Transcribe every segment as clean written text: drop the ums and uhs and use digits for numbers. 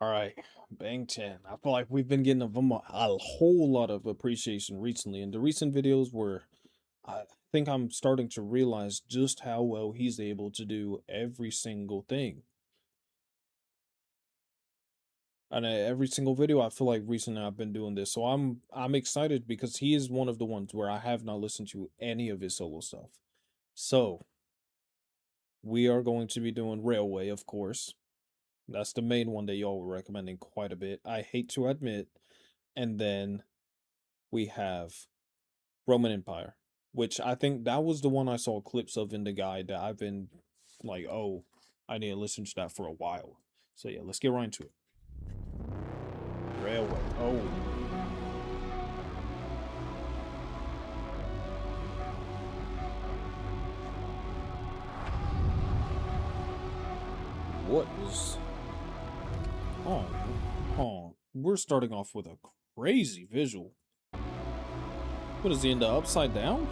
All right, Bang 10. I feel like we've been getting a whole lot of appreciation recently, and the recent videos were, I think I'm starting to realize just how well he's able to do every single thing. And every single video, I feel like recently I've been doing this, so I'm excited because he is one of the ones where I have not listened to any of his solo stuff. So we are going to be doing Railway, of course. That's the main one that y'all were recommending quite a bit. I hate to admit, and then we have Roman Empire, which I think that was the one I saw clips of in the guide that I've been like, oh, I need to listen to that for a while. So yeah, let's get right into it. Railway. Oh. What is... Oh, oh. We're starting off with a crazy visual. What is he in the upside down?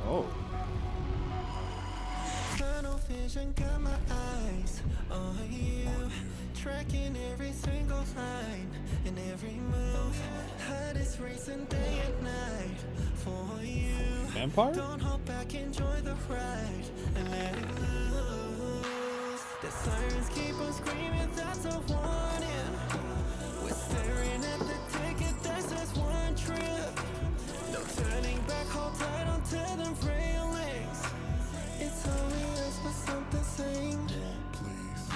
Oh. Tunnel vision got my eyes on you, tracking every single line and every move. Heart is racing day and night for you. Vampire? Don't hold back, enjoy the ride and let it loose. The sirens keep on screaming, that's a warning. We're staring at the ticket, that's just one trip. No turning back, hold tight onto the railings. It's obvious, but something saying, please.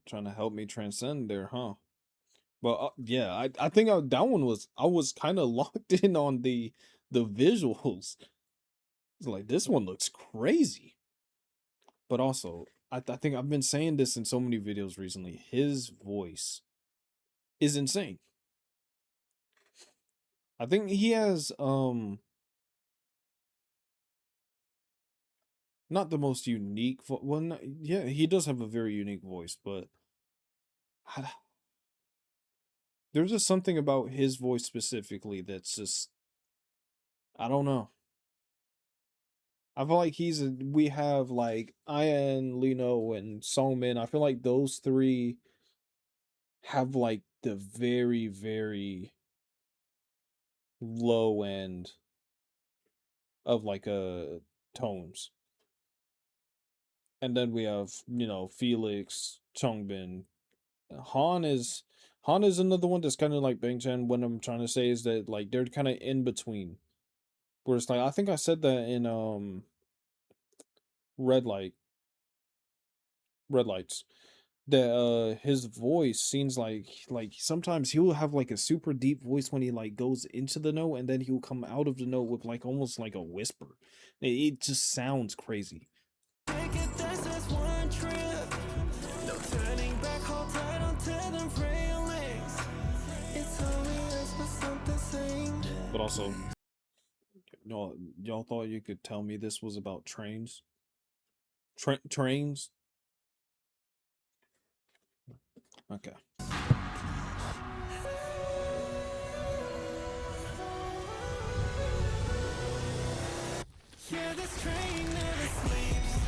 Trying to help me transcend there, huh? But yeah, I think that one was I was kind of locked in on the visuals. It's like this one looks crazy. But also, I think I've been saying this in so many videos recently. His voice is insane. I think he has not the most unique well, yeah, he does have a very unique voice, but there's just something about his voice specifically that's just I don't know. I feel like we have like Ian, Lino, and Songmin. I feel like those three have like the very, very low end of like tones. And then we have, Felix, Chongbin. Han is Han is another one that's kind of like Bang Chan. What I'm trying to say is that like they're kind of in between. Where it's like I think I said that in Red Light, Red Lights. That his voice seems like sometimes he'll have like a super deep voice when he like goes into the note and then he'll come out of the note with like almost like a whisper. It just sounds crazy. Take it, that's just one trip. No turning back, hold tight onto the railings. It's obvious, but something saying, But also, y'all thought you could tell me this was about trains? Trains? Okay. yeah, this train never sleeps.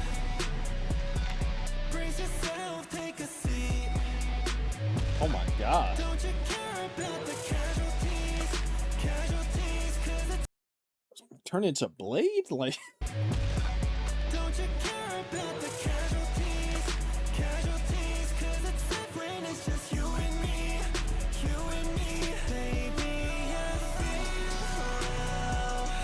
Brace yourself, take a seat. Oh my god. Don't you care about the casualties? Casualties, cause it's Turn into Blade? Like don't you care about the casualties? Casualties, cause it's safe when it's just you and me. You and me, baby. I feel our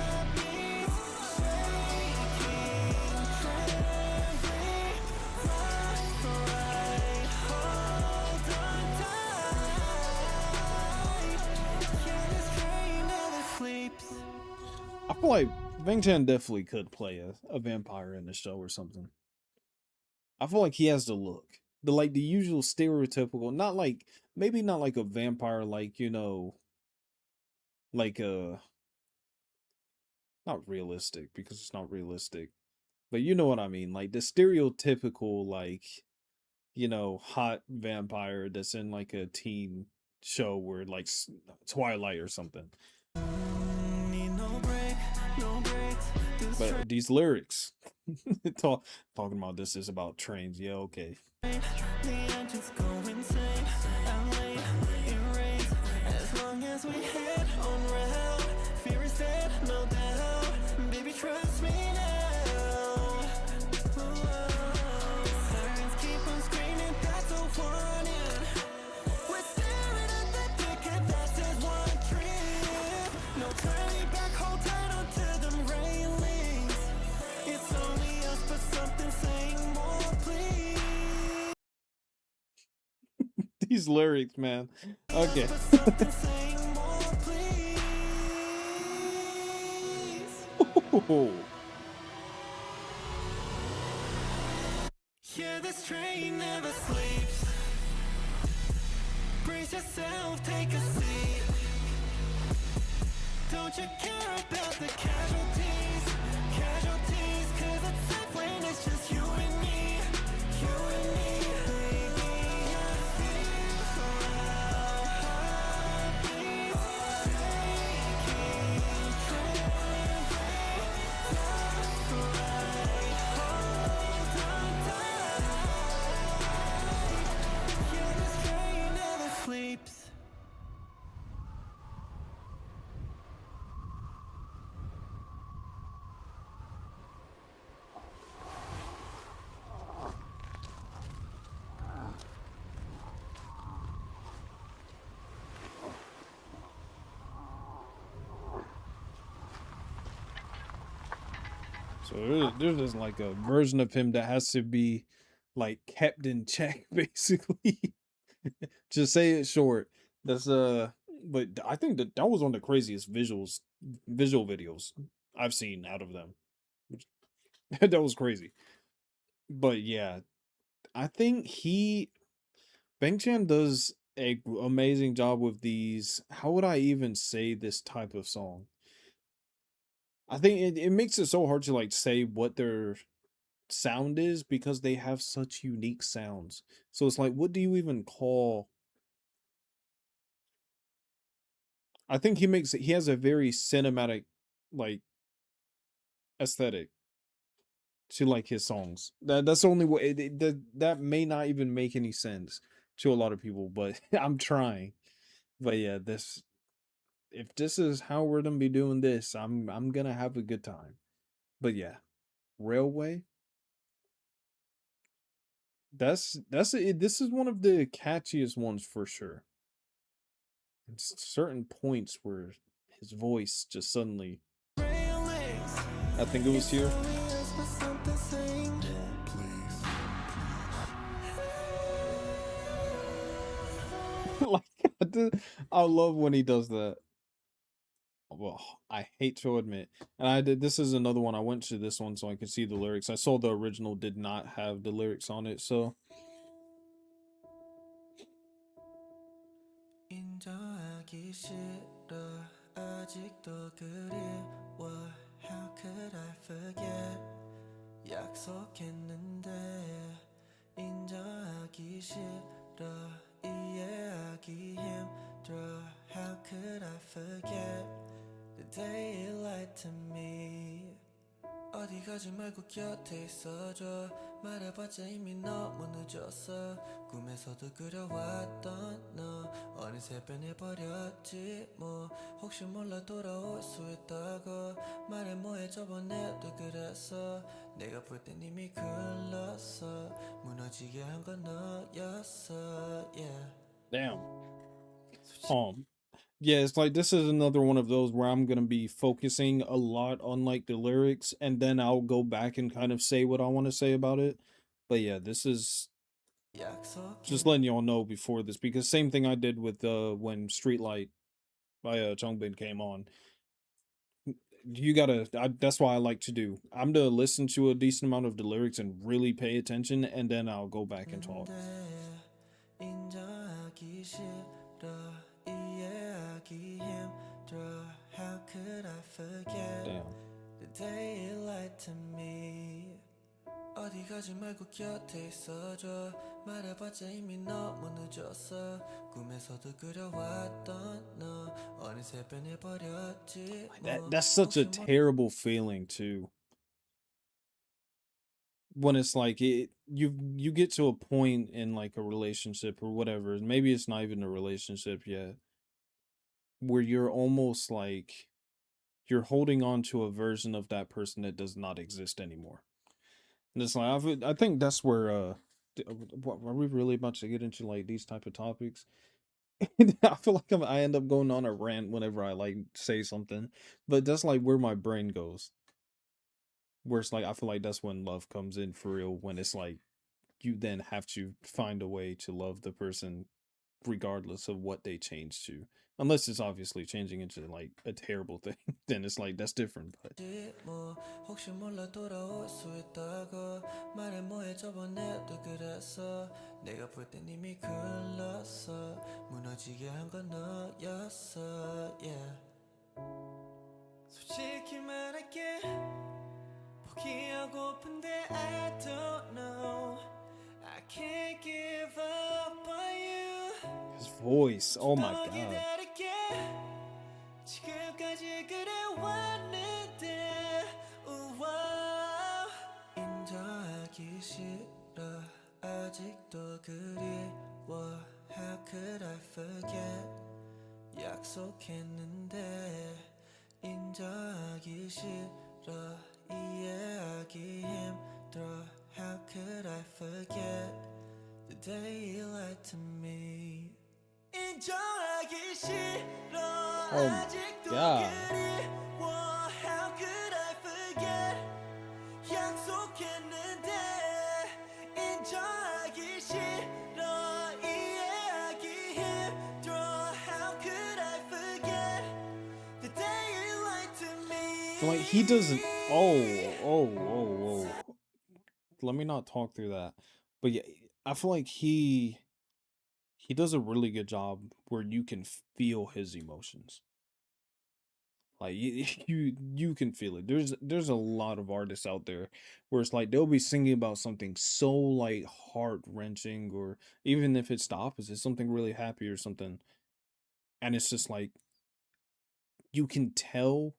heartbeats shaking, trembling. Right, hold on tight. Yeah, this train never sleeps. I feel like Bang Chan definitely could play a vampire in the show or something. I feel like he has the look. The usual stereotypical, not like maybe not like a vampire like, like not realistic because it's not realistic. But you know what I mean, like the stereotypical like, hot vampire that's in like a teen show where like Twilight or something. Need no break, no breaks. This But these lyrics, talking about this is about trains. Yeah, okay. train, the engines go insane. I'm late, it rains. As long as we head on route, fear is dead, no doubt. Baby, trust me now. Sirens keep on screaming, that's a warning. We're staring at the ticket, that's just one trip. No turning back, hold tight onto them railings. It's only us, but something saying more, please. These lyrics, man. Okay. But something saying more, please. Yeah, this train never sleeps. Brace yourself, take a seat. Don't you care about the casualties? Casualties, cause it's safe when it's just you and me. You and me, baby. I feel our heartbeats shaking, trembling. That's right, hold on tight. Yeah, this train never sleeps. So there's just like a version of him that has to be like kept in check, basically. Just say it short. That's but I think that was one of the craziest visual videos I've seen out of them. That was crazy. But yeah, I think Bang Chan does a amazing job with these. How would I even say this type of song? I think it makes it so hard to like say what their sound is because they have such unique sounds. So it's like, what do you even call? I think he has a very cinematic like aesthetic to like his songs. That's the only way that may not even make any sense to a lot of people, but I'm trying. But yeah, this if this is how we're gonna be doing this, I'm gonna have a good time. But yeah, Railway. That's it. This is one of the catchiest ones for sure. Certain points where his voice just suddenly. Railings. I think it was It's here. only us, but something saying more, please. Like I love when he does that. Well, I hate to admit, and I did. This is another one. I went to this one so I could see the lyrics. I saw the original did not have the lyrics on it, so 인정하기 싫어 아직도 그리워 How could I forget 약속했는데 인정하기 싫어 이해하기 힘들어 How could I forget the day you lied to me 어디 가지 말고 곁에 있어줘 말해봤자 이미 너무 늦었어 꿈에서도 그려왔던 너 어느새 변해버렸지 뭐 혹시 몰라 돌아올 수 있다고 말해 뭐해 저번에도 그랬어 내가 볼 땐 이미 글렀어 무너지게 한 건 너였어 yeah. damn. Yeah, it's like this is another one of those where I'm gonna be focusing a lot on like the lyrics, and then I'll go back and kind of say what I want to say about it. But yeah, this is just letting y'all know before this because same thing I did with when Streetlight by Changbin came on. You gotta. That's why I like to do. I'm to listen to a decent amount of the lyrics and really pay attention, and then I'll go back and talk. 인정하기 싫어 이해하기 힘들어 How could I forget Damn. the day you lied to me 어디 가지 말고 곁에 있어줘 말해봤자 이미 너무 늦었어 꿈에서도 그려왔던 너 어느새 변해버렸지 뭐 That's such a 혹시 몰라 terrible feeling too. When it's like you get to a point in like a relationship or whatever, maybe it's not even a relationship yet, where you're almost like you're holding on to a version of that person that does not exist anymore. And it's like I think that's where are we really about to get into like these type of topics? I feel like I end up going on a rant whenever I like say something, but that's like where my brain goes. Where it's like I feel like that's when love comes in for real. When it's like you then have to find a way to love the person regardless of what they change to, unless it's obviously changing into like a terrible thing. Then it's like that's different. But 뭐 혹시 몰라 돌아올 수 있다고 말해 뭐해 저번에도 그랬어 내가 볼 땐 이미 글렀어 무너지게 한 건 너였어 yeah. 솔직히 말할게 포기하고픈데 I don't know I can't give up on you his voice, oh my 더 god. 기다릴게 지금까지 그래왔는데 우와 인정하기 싫어 아직도 그리워 How could I forget 약속했는데 인정하기 싫어 이해하기 힘들어 How could I forget the day you lied to me 인정하기 싫어 Oh my 아직도 god. 그리워 How could I forget 약속했는데 인정하기 싫어 이해하기 힘들어 How could I forget the day you lied to me So like he doesn't. Oh. Let me not talk through that. But yeah, I feel like he does a really good job where you can feel his emotions. Like you can feel it. There's a lot of artists out there where it's like they'll be singing about something so like heart wrenching, or even if it's the opposite, something really happy or something, and it's just like you can tell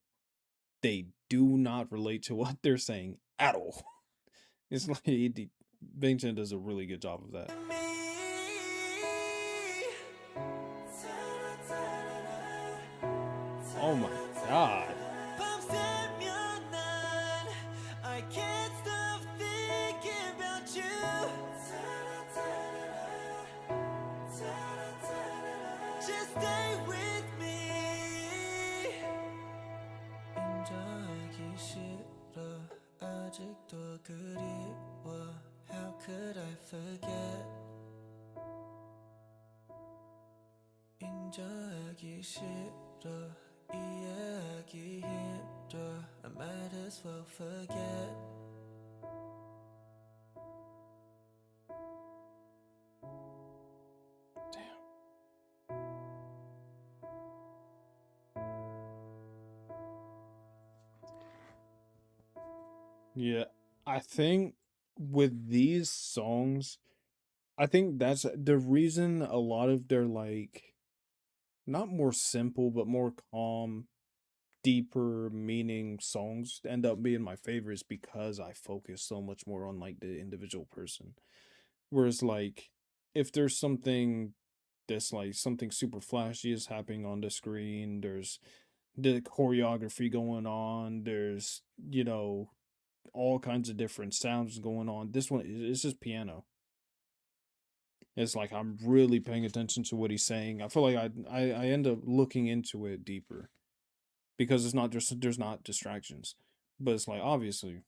they do not relate to what they're saying at all. It's like Bington does a really good job of that. Oh my god. 밤새면 난 I can't stop thinking about you Just stay with me 인정하기 싫어 아직도 그리워 How could I forget 인정하기 싫어 이해하기 힘들어 I might as well forget Yeah, I think with these songs, I think that's the reason a lot of their like not more simple but more calm, deeper meaning songs end up being my favorites because I focus so much more on like the individual person. Whereas like if there's something that's like something super flashy is happening on the screen, there's the choreography going on, there's all kinds of different sounds going on. This one it's just piano. It's like I'm really paying attention to what he's saying. I feel like I end up looking into it deeper because it's not just there's not distractions, but it's like obviously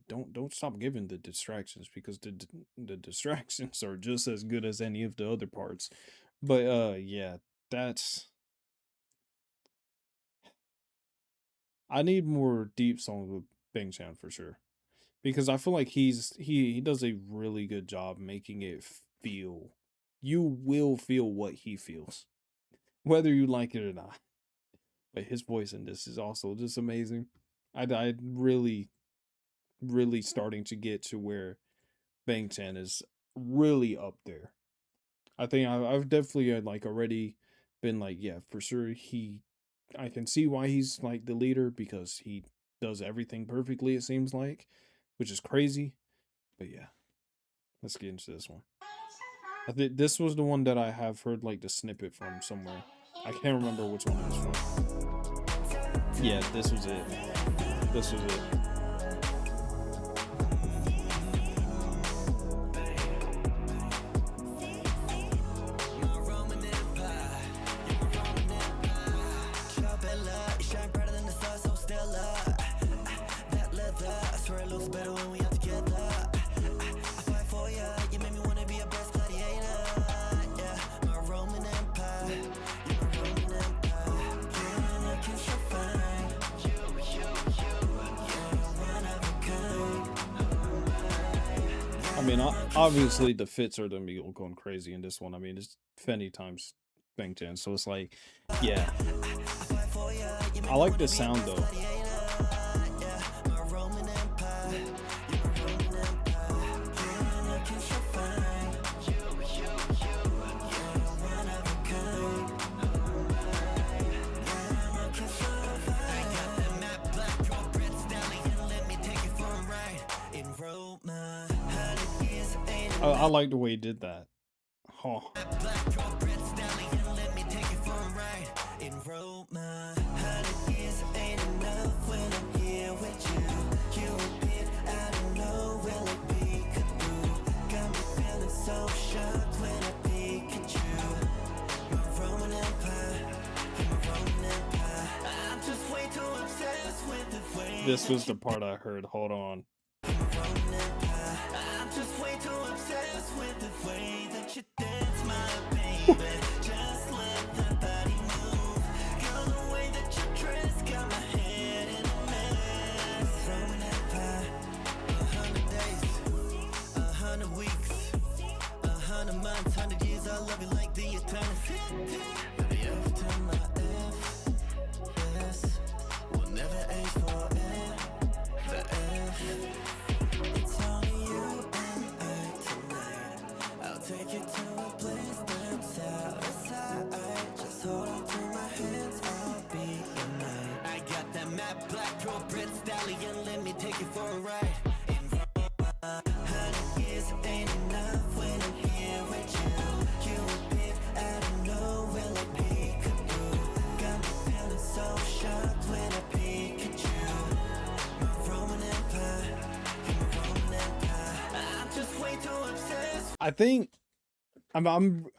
don't stop giving the distractions because the distractions are just as good as any of the other parts. But yeah, that's I need more deep songs with Bang Chan for sure because I feel like he does a really good job making it feel. You will feel what he feels, whether you like it or not. But his voice in this is also just amazing. I really starting to get to where Bang Chan is really up there. I think I've definitely like already been like, yeah, for sure I can see why he's like the leader because he does everything perfectly, it seems like, which is crazy. But yeah, let's get into this one. I think this was the one that I have heard like the snippet from somewhere. I can't remember which one it was from. Yeah, this was it. This was it. I mean, obviously the fits are gonna be going crazy in this one. I mean, it's Fenny times Bangtan, so it's like, yeah. I like the sound though. I like the way he did that. Oh. This was the part I heard. Hold on.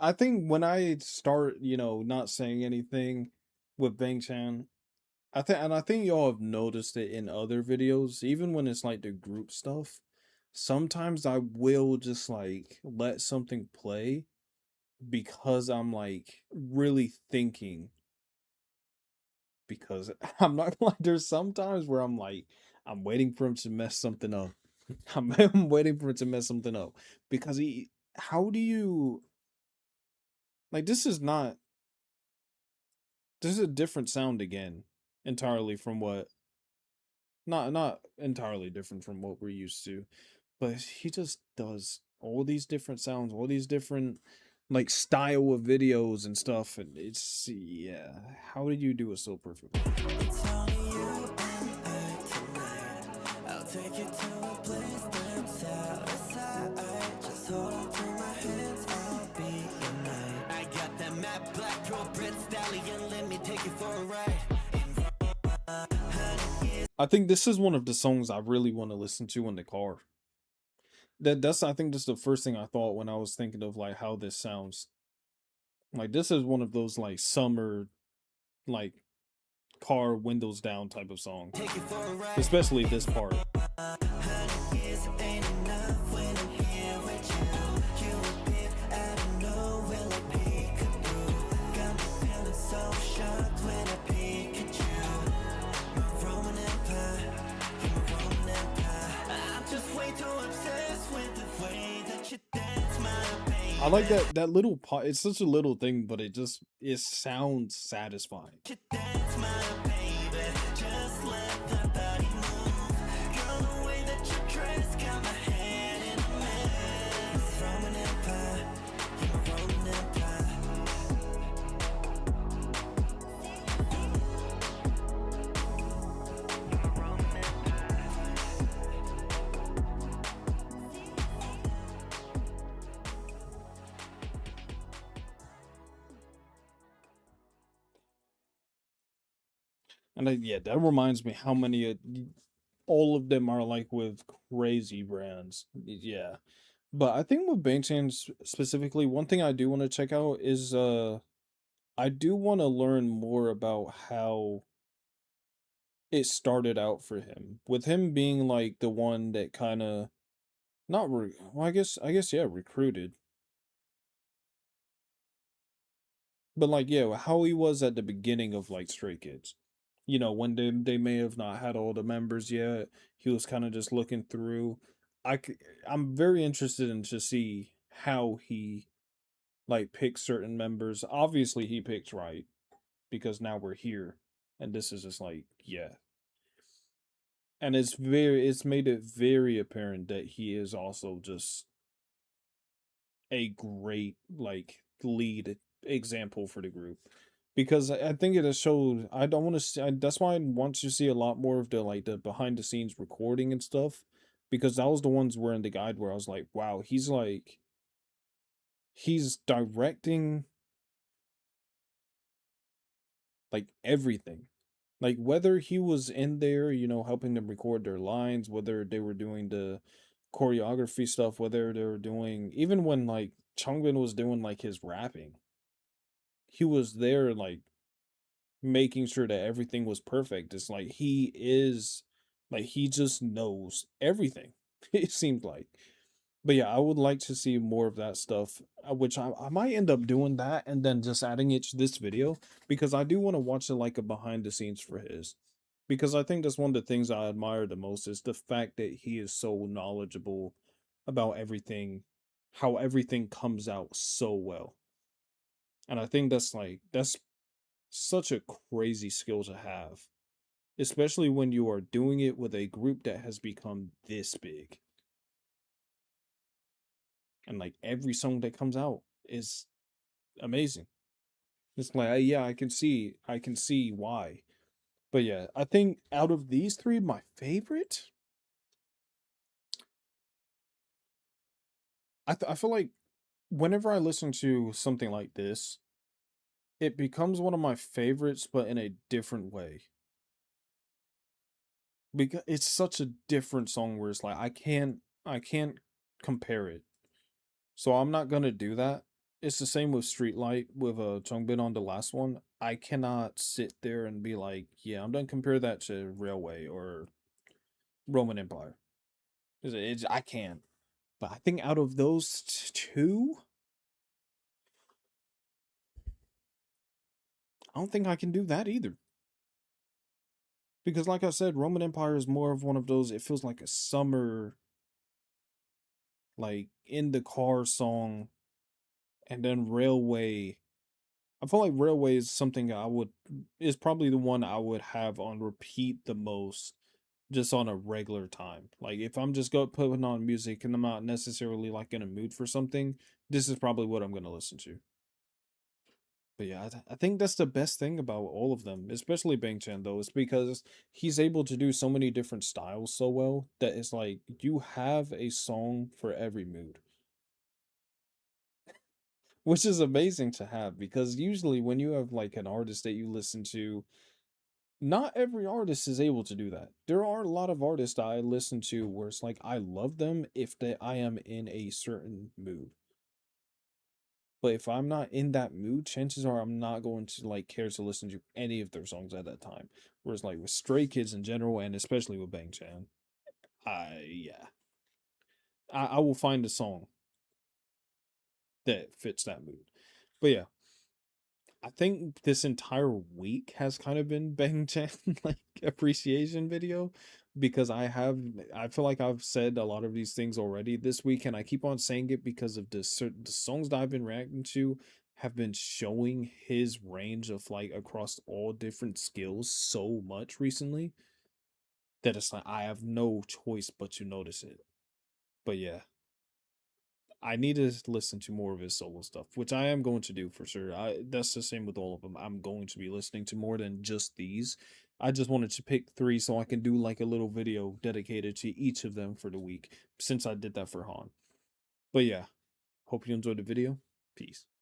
I think when I start, not saying anything with Bang-chan, I think y'all have noticed it in other videos, even when it's like the group stuff. Sometimes I will just like let something play because I'm like really thinking. Because I'm not like there's sometimes where I'm like I'm waiting for him to mess something up. I'm waiting for him to mess something up because how do you like this is a different sound again entirely from what not entirely different from what we're used to, but he just does all these different sounds, all these different like style of videos and stuff, and it's yeah, how did you do it so perfectly? I think this is one of the songs I really want to listen to in the car. That's I think that's the first thing I thought when I was thinking of like how this sounds. Like this is one of those like summer like car windows down type of song. Especially this part. I like that little part. It's such a little thing, but it sounds satisfying. And yeah, that reminds me how many all of them are like with crazy brands. Yeah. But I think with Bangtan specifically, one thing I do want to check out is I do want to learn more about how it started out for him. With him being like the one that kind of not well, I guess yeah, recruited. But like yeah, how he was at the beginning of like Stray Kids. You know, when they may have not had all the members yet, he was kind of just looking through. I'm very interested in to see how he like picks certain members. Obviously, he picked right because now we're here, and this is just like yeah, and it's made it very apparent that he is also just a great like lead example for the group because I think it has showed. I don't want to see. That's why I want to see a lot more of the like the behind the scenes recording and stuff, because that was the ones where in the guide where I was like, wow, he's directing like everything. Like whether he was in there, you know, helping them record their lines, whether they were doing the choreography stuff, whether they were doing even when like Changbin was doing like his rapping, he was there like making sure that everything was perfect. It's like he is like he just knows everything. It seemed like. But yeah, I would like to see more of that stuff, which I might end up doing that and then just adding it to this video because I do want to watch it like a behind the scenes for his. Because I think that's one of the things I admire the most is the fact that he is so knowledgeable about everything, how everything comes out so well. And I think that's such a crazy skill to have, especially when you are doing it with a group that has become this big. And like every song that comes out is amazing. It's like yeah, I can see why. But yeah, I think out of these three, my favorite, I feel like whenever I listen to something like this, it becomes one of my favorites, but in a different way. Because it's such a different song where it's like I can't compare it. So I'm not gonna do that. It's the same with Streetlight with Chongbin on the last one. I cannot sit there and be like, yeah, I'm gonna compare that to Railway or Roman Empire. I can't. But I think out of those two, I don't think I can do that either. Because like I said, Roman Empire is more of one of those, it feels like a summer, like in the car song, and then Railway. I feel like Railway is something is probably the one I would have on repeat the most just on a regular time. Like if I'm just go putting on music and I'm not necessarily like in a mood for something, this is probably what I'm gonna listen to. But yeah, I think that's the best thing about all of them, especially Bang Chan though, is because he's able to do so many different styles so well that it's like you have a song for every mood, which is amazing to have because usually when you have like an artist that you listen to, not every artist is able to do that. There are a lot of artists I listen to where it's like I love them if I am in a certain mood. But if I'm not in that mood, chances are I'm not going to like care to listen to any of their songs at that time. Whereas like with Stray Kids in general, and especially with Bang Chan, yeah, I will find a song that fits that mood. But yeah, I think this entire week has kind of been Bang Chan like appreciation video because I feel like I've said a lot of these things already this week and I keep on saying it because of the songs that I've been reacting to have been showing his range of like across all different skills so much recently that it's like I have no choice but to notice it. But yeah, I need to listen to more of his solo stuff, which I am going to do for sure. That's the same with all of them. I'm going to be listening to more than just these. I just wanted to pick three so I can do like a little video dedicated to each of them for the week since I did that for Han. But yeah, hope you enjoyed the video. Peace.